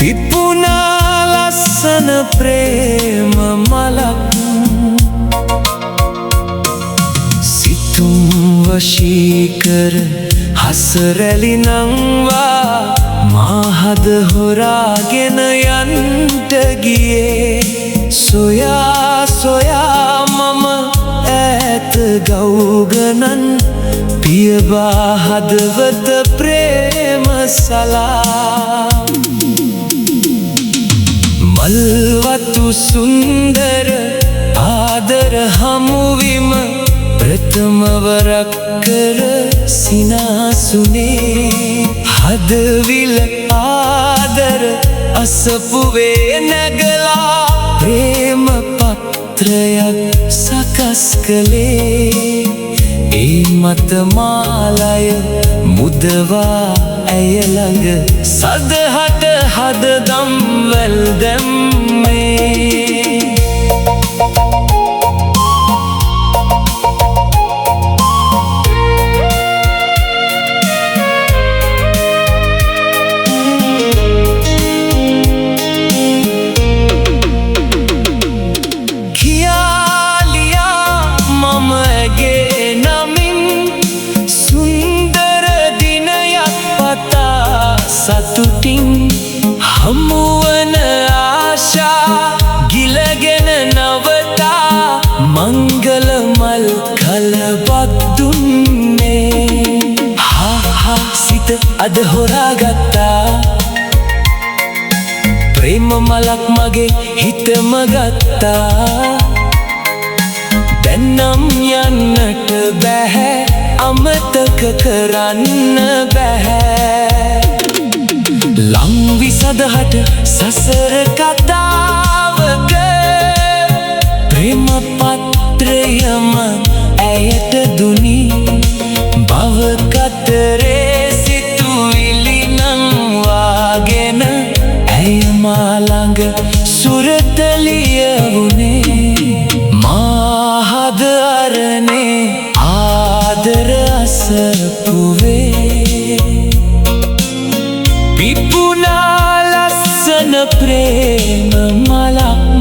පිපුණා ලස්සන ප්‍රේම මලක් සිතුම් වශීකර හසරැලි නංවා මාහද හොරාගෙන යන්ට ගියේ සොයා සොයා මම ඈත ගෞගනන් පියවා හදවත ප්‍රේම සලා මල්වතු සුන්දර ආදර හමුවිම ප්‍රථමවරක් කර සිනාසුනේ හදවිල ආදර අසපුවේ නැගලා ප්‍රේම පත්‍රයක් සකස් කළේ ඒ මත මාලය මුදවා ඇය ළඟ සදහට හදදම් වැල් දැම්මේ සතුටින් හමුවන ආශා ගිලගෙන නවතා මංගල මල් කලබක් දුන්නේ හා සිත අද හොරාගත්තා ප්‍රේම මලක් මගේ හිතම ගත්තා දැන්නම් යන්නට බැහැ අමතක කරන්න බැහැ ලංවි සදහට සසර කතාවක ප්‍රේම පත්‍රයම ඇයට දුනි භව කතරේ සිතුවිලි නංවාගෙන ඇය මා ළඟ සුරතලිය වුණේ මාහද අරනේ ආදර අසපුවේ පිපුණා ලස්සන ප්‍රේම මලක්